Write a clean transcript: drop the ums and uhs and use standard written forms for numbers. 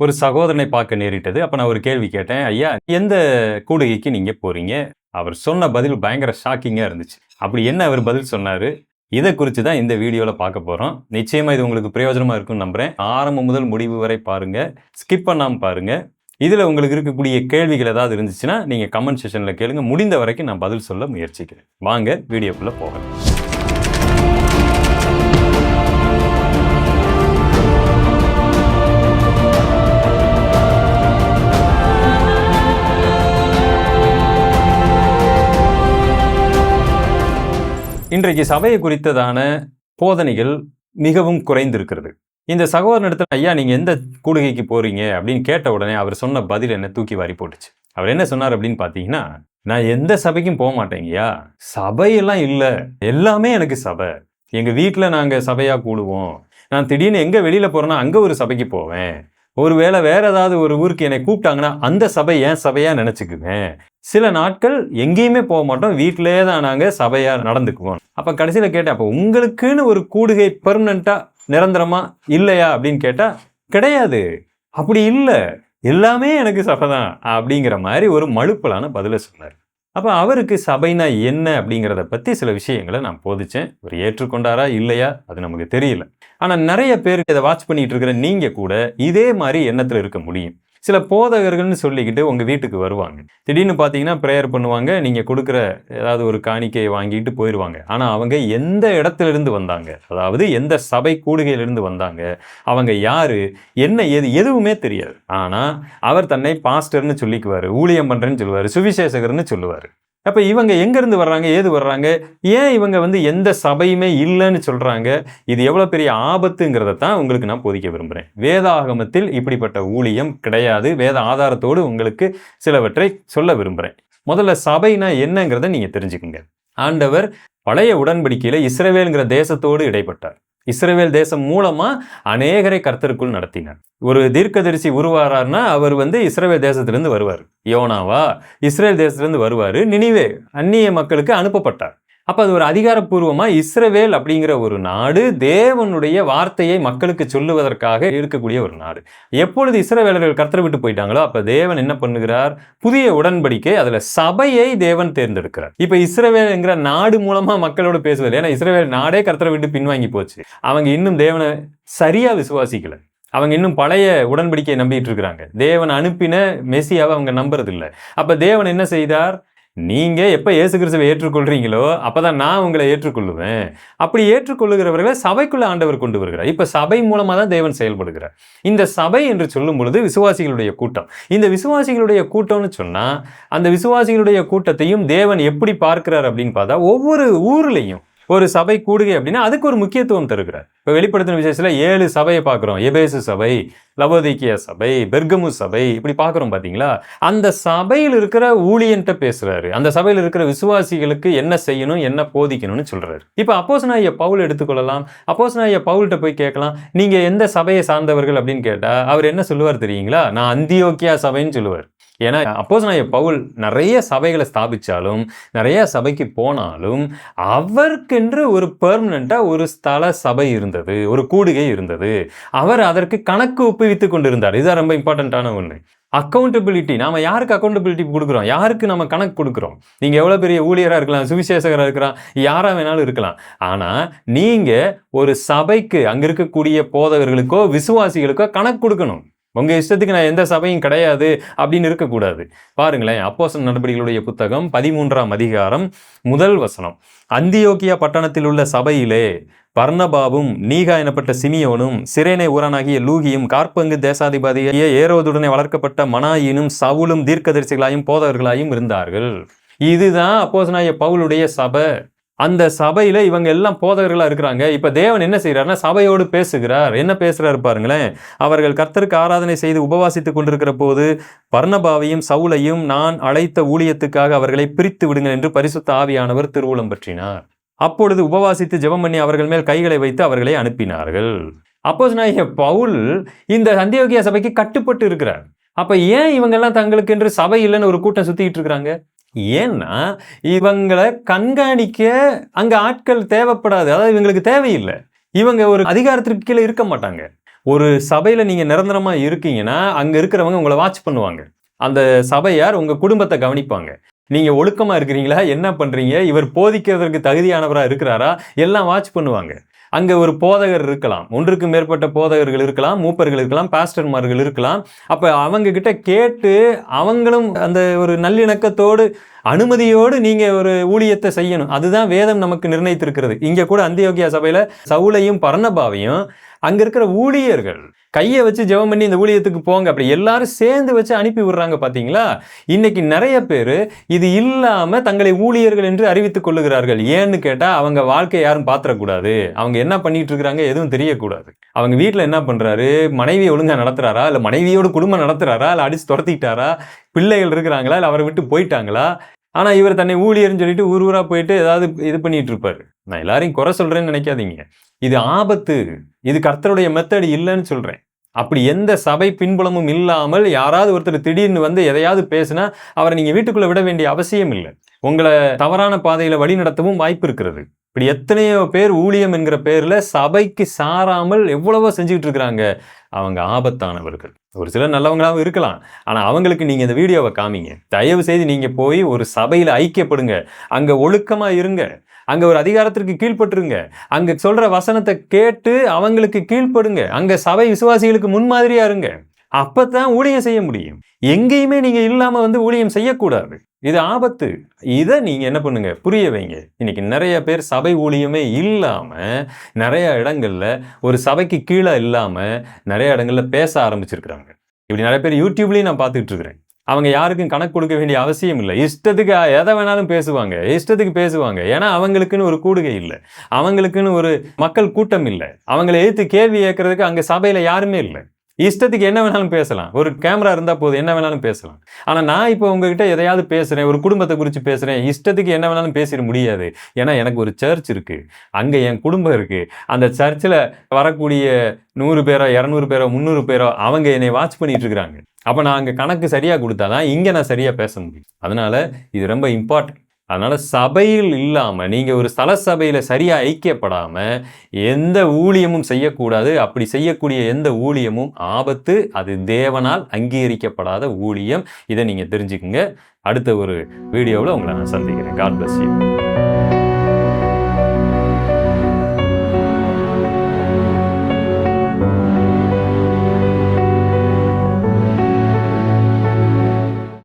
ஒரு சகோதரனை பார்க்க நேரிட்டது. அப்ப நான் ஒரு கேள்வி கேட்டேன். ஐயா, எந்த கூடுகைக்கு நீங்க போறீங்க? அவர் சொன்ன பதில் பயங்கர ஷாக்கிங்கா இருந்துச்சு. அப்படி என்ன அவர் பதில் சொன்னாரு? இத குறிச்சு தான் இந்த வீடியோல பார்க்க போறோம். நிச்சயமா இது உங்களுக்கு பிரயோஜனமா இருக்கும்னு நம்புறேன். ஆரம்பம் முதல் முடிவு வரை பாருங்க. ஸ்கிப் பண்ணாம பாருங்க. இதுல உங்களுக்கு இருக்கக்கூடிய கேள்விகள் ஏதாவது இருந்துச்சுன்னா, நீங்க கமெண்ட் செக்ஷன்ல கேளுங்க. முடிந்த வரைக்கும் நான் பதில் சொல்ல முயற்சிக்கிறேன். வாங்க வீடியோக்குள்ள போகலாம். இன்றைக்கு சபையை குறித்ததான போதனைகள் மிகவும் குறைந்திருக்கிறது. இந்த சகோதரனிடத்துல, ஐயா நீங்க எந்த கூடுகைக்கு போறீங்க அப்படின்னு கேட்ட உடனே அவர் சொன்ன பதில் என்ன தூக்கி வாரி போட்டுச்சு. அவர் என்ன சொன்னார் அப்படின்னு பார்த்தீங்கன்னா, நான் எந்த சபைக்கும் போக மாட்டேங்கய்யா, சபையெல்லாம் இல்லை, எல்லாமே எனக்கு சபை. எங்க வீட்டில் நாங்க சபையா கூடுவோம். நான் திடீர்னு எங்க வெளியில போறேன்னா அங்க ஒரு சபைக்கு போவேன். ஒருவேளை வேற ஏதாவது ஒரு ஊருக்கு என்னை கூப்பிட்டாங்கன்னா அந்த சபை என் சபையா நினைச்சுக்குவேன். சில நாட்கள் எங்கேயுமே போக மாட்டோம், வீட்டிலே தான் நாங்க சபையா நடந்துக்குவோம். அப்ப கடைசியில கேட்டேன், அப்ப உங்களுக்குன்னு ஒரு கூடுகை பெர்மனண்டா நிரந்தரமா இல்லையா அப்படின்னு கேட்டா, கிடையாது, அப்படி இல்லை, எல்லாமே எனக்கு சபைதான் அப்படிங்கிற மாதிரி ஒரு மழுப்பலான பதில சொன்னார். அப்ப அவருக்கு சபைனா என்ன அப்படிங்கிறத பத்தி சில விஷயங்களை நான் போதிச்சேன். அவர் ஏற்றுக்கொண்டாரா இல்லையா அது நமக்கு தெரியல. ஆனா நிறைய பேருக்கு இதை வாட்ச் பண்ணிட்டு இருக்கிற நீங்க கூட இதே மாதிரி எண்ணத்துல இருக்க முடியும். சில போதகர்கள்னு சொல்லிக்கிட்டு உங்க வீட்டுக்கு வருவாங்க. திடீர்னு பார்த்தீங்கன்னா ப்ரேயர் பண்ணுவாங்க. நீங்க கொடுக்குற ஏதாவது ஒரு காணிக்கையை வாங்கிட்டு போயிடுவாங்க. ஆனா அவங்க எந்த இடத்துல இருந்து வந்தாங்க, அதாவது எந்த சபை கூடுகையிலிருந்து வந்தாங்க, அவங்க யாரு, என்ன ஏது எதுவுமே தெரியாது. ஆனா அவர் தன்னை பாஸ்டர்னு சொல்லிக்குவாரு, ஊழியம் பண்றேன்னு சொல்லுவாரு, சுவிசேஷகர்னு சொல்லுவாரு. அப்ப இவங்க எங்க இருந்து வர்றாங்க, ஏது வர்றாங்க, ஏன் இவங்க எந்த சபையுமே இல்லைன்னு சொல்றாங்க, இது எவ்வளவு பெரிய ஆபத்துங்கிறத தான் உங்களுக்கு நான் போதிக்க விரும்புறேன். வேதாகமத்தில் இப்படிப்பட்ட ஊழியம் கிடையாது. வேத ஆதாரத்தோடு உங்களுக்கு சிலவற்றை சொல்ல விரும்புறேன். முதல்ல சபைனா என்னங்கிறத நீங்க தெரிஞ்சுக்குங்க. ஆண்டவர் பழைய உடன்படிக்கையில இஸ்ரவேல்ங்கிற தேசத்தோடு இடைப்பட்டார். இஸ்ரவேல் தேசம் மூலமா அநேகரை கர்த்தருக்குள் நடத்தினார். ஒரு தீர்க்கதரிசி உருவாரார்னா அவர் இஸ்ரவேல் தேசத்திலிருந்து வருவார். யோனாவா இஸ்ரேல் தேசத்திலிருந்து வருவாரு. நினிவே அந்நிய மக்களுக்கு அனுப்பப்பட்டார். அப்ப அது ஒரு அதிகாரப்பூர்வமா இஸ்ரவேல் அப்படிங்கிற ஒரு நாடு தேவனுடைய வார்த்தையை மக்களுக்கு சொல்லுவதற்காக இருக்கக்கூடிய ஒரு நாடு. எப்பொழுது இஸ்ரவேலர்கள் கர்த்தரை விட்டு போயிட்டாங்களோ அப்ப தேவன் என்ன பண்ணுகிறார், புதிய உடன்படிக்கை, அதுல சபையை தேவன் தேர்ந்தெடுக்கிறார். இப்ப இஸ்ரவேல் என்கிற நாடு மூலமா மக்களோடு பேசுவது, ஏன்னா இஸ்ரவேல் நாடே கர்த்தரை விட்டு பின்வாங்கி போச்சு. அவங்க இன்னும் தேவனை சரியா விசுவாசிக்கல. அவங்க இன்னும் பழைய உடன்படிக்கையை நம்பிட்டு இருக்கிறாங்க. தேவன் அனுப்பின மெசியாவை அவங்க நம்புறது இல்லை. அப்ப தேவன் என்ன செய்தார், நீங்க எப்ப இயேசு கிறிஸ்துவை ஏற்றுக்கொள்றீங்களோ அப்பதான் நான் உங்களை ஏற்றுக்கொள்ளுவேன். அப்படி ஏற்றுக்கொள்ளுகிறவர்களை சபைக்குள்ள ஆண்டவர் கொண்டு வருகிறார். இப்ப சபை மூலமா தான் தேவன் செயல்படுகிறார். இந்த சபை என்று சொல்லும் பொழுது விசுவாசிகளுடைய கூட்டம். இந்த விசுவாசிகளுடைய கூட்டம்னு சொன்னா அந்த விசுவாசிகளுடைய கூட்டத்தையும் தேவன் எப்படி பார்க்கிறார் அப்படின்னு பார்த்தா, ஒவ்வொரு ஊர்லயும் ஒரு சபை கூடுகை அப்படின்னா அதுக்கு ஒரு முக்கியத்துவம் தருகிறார். இப்ப வெளிப்படுத்தின விசேஷத்துல 7 சபையை பார்க்கிறோம். எபேசு சபை, லவோதிக்கியா சபை, பெர்கமு சபை, இப்படி பார்க்கிறோம் பாத்தீங்களா. அந்த சபையில் இருக்கிற ஊழியன்ட்ட பேசுறாரு. அந்த சபையில் இருக்கிற விசுவாசிகளுக்கு என்ன செய்யணும், என்ன போதிக்கணும்னு சொல்றாரு. இப்ப அப்போஸ்தலனாகிய பவுல் எடுத்துக்கொள்ளலாம். அப்போஸ்தலனாகிய பவுல்கிட்ட போய் கேட்கலாம், நீங்க எந்த சபையை சார்ந்தவர்கள் அப்படின்னு கேட்டா அவர் என்ன சொல்லுவார் தெரியுங்களா, நான் அந்தியோக்கியா சபைன்னு சொல்லுவார். ஏன்னா அப்போஸ்தலனாகிய பவுல் நிறைய சபைகளை ஸ்தாபிச்சாலும் நிறைய சபைக்கு போனாலும் அவருக்கென்று ஒரு பெர்மனண்டா ஒரு ஸ்தல சபை இருந்தது, ஒரு கூடுகை இருந்தது. அவர் அதற்கு கணக்கு ஒப்புவித்துக் கொண்டிருந்தார். இதுதான் ரொம்ப இம்பார்ட்டன்டான ஒன்று. அக்கௌண்டபிலிட்டி. நாம யாருக்கு அக்கௌண்டபிலிட்டி கொடுக்குறோம், யாருக்கு நம்ம கணக்கு கொடுக்குறோம். நீங்க எவ்வளவு பெரிய ஊழியரா இருக்கலாம், சுவிசேஷகரா இருக்கலாம், யாரா வேணாலும் இருக்கலாம். ஆனா நீங்க ஒரு சபைக்கு, அங்க இருக்கக்கூடிய போதகர்களுக்கோ விசுவாசிகளுக்கோ கணக்கு கொடுக்கணும். உங்க இஷ்டத்துக்கு நான் எந்த சபையும் கிடையாது அப்படின்னு இருக்கக்கூடாது. பாருங்களேன், அப்போஸ்தலர் நடபடிகளுடைய புத்தகம் 13ஆம் அதிகாரம் 1 வசனம். அந்தியோக்கியா பட்டணத்தில் உள்ள சபையிலே பர்னபாவும் நீகா எனப்பட்ட சிமியோனும் சிரேனே ஊரானாகிய லூகியும் காற்பங்கு தேசாதிபதிய ஏரோதுடனே வளர்க்கப்பட்ட மனாயினும் சவுலும் தீர்க்கதரிசிகளாயும் போதகர்களாயும் இருந்தார்கள். இதுதான் அப்போஸ்தலனாகிய பவுலுடைய சபை. அந்த சபையில இவங்க எல்லாம் போதகர்களா இருக்கிறாங்க. இப்ப தேவன் என்ன செய்யறாருன்னா சபையோடு பேசுகிறார். என்ன பேசுறாரு பாருங்களேன். அவர்கள் கர்த்தருக்கு ஆராதனை செய்து உபவாசித்துக் கொண்டிருக்கிற போது பர்னபாவையும் சவுலையும் நான் அழைத்த ஊழியத்துக்காக அவர்களை பிரித்து விடுங்கள் என்று பரிசுத்த ஆவியானவர் திருவுளம் பற்றினார். அப்பொழுது உபவாசித்து ஜெபம் பண்ணி அவர்கள் மேல் கைகளை வைத்து அவர்களை அனுப்பினார்கள். அப்போஸ்தலனாகிய பவுல் இந்த அந்தியோக்கியா சபைக்கு கட்டுப்பட்டு இருக்கிறார். அப்ப ஏன் இவங்கெல்லாம் தங்களுக்கு என்று சபை இல்லைன்னு ஒரு கூட்டம் சுத்திட்டு இருக்கிறாங்க? ஏன்னா இவங்களை கண்காணிக்க அங்க ஆட்கள் தேவைப்படாது. அதாவது இவங்களுக்கு தேவையில்லை. இவங்க ஒரு அதிகாரத்திற்கு கீழே இருக்க மாட்டாங்க. ஒரு சபையில நீங்க நிரந்தரமா இருக்கீங்கன்னா அங்க இருக்கிறவங்க உங்களை வாட்ச் பண்ணுவாங்க. அந்த சபையார் உங்க குடும்பத்தை கவனிப்பாங்க. நீங்க ஒழுக்கமா இருக்கிறீங்களா, என்ன பண்றீங்க, இவர் போதிக்கிறதற்கு தகுதியானவரா இருக்கிறாரா, எல்லாம் வாட்ச் பண்ணுவாங்க. அங்க ஒரு போதகர் இருக்கலாம், ஒன்றுக்கு மேற்பட்ட போதகர்கள் இருக்கலாம், மூப்பர்கள் இருக்கலாம், பாஸ்டர்மார்கள் இருக்கலாம். அப்ப அவங்க கிட்ட கேட்டு அவங்களும் அந்த ஒரு நல்லிணக்கத்தோடு அனுமதியோடு நீங்க ஒரு ஊழியத்தை செய்யணும். அதுதான் வேதம் நமக்கு நிர்ணயித்திருக்கிறது. இங்க கூட அந்தியோகியா சபையில சவுலையும் பர்னபாவையும் அங்க இருக்கிற ஊழியர்கள் கையை வச்சு ஜெபம் பண்ணி இந்த ஊழியத்துக்கு போங்க அப்படி எல்லாரும் சேர்ந்து வச்சு அனுப்பி விடுறாங்க. பாத்தீங்களா? இன்னைக்கு நிறைய பேர் இது இல்லாம தங்களை ஊழியர்கள் என்று அறிவித்துக் கொள்ளுகிறார்கள். ஏன்னு கேட்டா அவங்க வாழ்க்கையை யாரும் பாத்திரக்கூடாது, அவங்க என்ன பண்ணிட்டு இருக்கிறாங்க எதுவும் தெரியக்கூடாது. அவங்க வீட்டுல என்ன பண்றாரு, மனைவி ஒழுங்கா நடத்துறாரா, இல்ல மனைவியோட குடும்பம் நடத்துறாரா, இல்ல அடிச்சு துரத்திட்டாரா, பிள்ளைகள் இருக்கிறாங்களா, இல்ல அவரை விட்டு போயிட்டாங்களா. ஆனா இவர் தன்னை ஊழியர்னு சொல்லிட்டு ஊர் ஊரா போயிட்டு ஏதாவது இது பண்ணிட்டு இருப்பாரு. நான் எல்லாரையும் குறை சொல்றேன்னு நினைக்காதீங்க. இது ஆபத்து. இது கர்த்தருடைய மெத்தட் இல்லைன்னு சொல்றேன். அப்படி எந்த சபை பின்புலமும் இல்லாமல் யாராவது ஒருத்தர் திடீர்னு வந்து எதையாவது பேசினா அவரை நீங்க வீட்டுக்குள்ள விட வேண்டிய அவசியம் இல்லை. உங்களை தவறான பாதையில வழி நடத்தவும் வாய்ப்பு இருக்கிறது. இப்படி எத்தனையோ பேர் ஊழியம் என்கிற பேர்ல சபைக்கு சாராமல் எவ்வளவோ செஞ்சுக்கிட்டு இருக்கிறாங்க. அவங்க ஆபத்தானவர்கள். ஒரு சிலர் நல்லவங்களாகவும் இருக்கலாம். ஆனா அவங்களுக்கு நீங்க இந்த வீடியோவை காமிங்க. தயவு செய்து நீங்க போய் ஒரு சபையில ஐக்கியப்படுங்க. அங்க ஒழுக்கமா இருங்க. அங்க ஒரு அதிகாரத்திற்கு கீழ்பட்டுருங்க. அங்க சொல்ற வசனத்தை கேட்டு அவங்களுக்கு கீழ்ப்படுங்க. அங்க சபை விசுவாசிகளுக்கு முன்மாதிரியா இருங்க. அப்பதான் ஊழியம் செய்ய முடியும். எங்கேயுமே நீங்க இல்லாம வந்து ஊழியம் செய்யக்கூடாது. இது ஆபத்து. இதை நீங்க என்ன பண்ணுங்க, புரிய வைங்க. இன்னைக்கு நிறைய பேர் சபை ஊழியமே இல்லாம நிறைய இடங்கள்ல ஒரு சபைக்கு கீழே இல்லாம நிறைய இடங்கள்ல பேச ஆரம்பிச்சிருக்கிறாங்க. இப்படி நிறைய பேர் யூடியூப்லயும் நான் பார்த்துட்டு இருக்கிறேன். அவங்க யாருக்கும் கணக்கு கொடுக்க வேண்டிய அவசியம் இல்லை. இஷ்டத்துக்கு எதை வேணாலும் பேசுவாங்க, இஷ்டத்துக்கு பேசுவாங்க. ஏன்னா அவங்களுக்குன்னு ஒரு கூடுகை இல்லை, அவங்களுக்குன்னு ஒரு மக்கள் கூட்டம் இல்லை, அவங்களை எதிர்த்து கேள்வி கேட்கறதுக்கு அங்க சபையில யாருமே இல்லை. இஷ்டத்துக்கு என்ன வேணாலும் பேசலாம். ஒரு கேமரா இருந்தா போதும், என்ன வேணாலும் பேசலாம். ஆனா நான் இப்போ உங்ககிட்ட எதையாவது பேசுறேன், ஒரு குடும்பத்தை குறித்து பேசுறேன், இஷ்டத்துக்கு என்ன வேணாலும் பேசிட முடியாது. ஏன்னா எனக்கு ஒரு சர்ச் இருக்கு, அங்க என் குடும்பம் இருக்கு. அந்த சர்ச்சில் வரக்கூடிய 100 பேரோ 200 பேரோ 300 பேரோ அவங்க என்னை வாட்ச் பண்ணிட்டு இருக்கிறாங்க. அப்ப நான் அங்க கணக்கு சரியா கொடுத்தாதான் இங்க நான் சரியா பேச முடியும். அதனால இது ரொம்ப இம்பார்ட்டன்ட். அதனால சபையில் இல்லாம நீங்க ஒரு ஸ்தல சபையில சரியா ஐக்கியப்படாம எந்த ஊழியமும் செய்யக்கூடாது. அப்படி செய்யக்கூடிய எந்த ஊழியமும் ஆபத்து. அது தேவனால் அங்கீகரிக்கப்படாத ஊழியம். இதை நீங்க தெரிஞ்சுக்குங்க. அடுத்த ஒரு வீடியோவில் உங்களை நான் சந்திக்கிறேன். God bless you.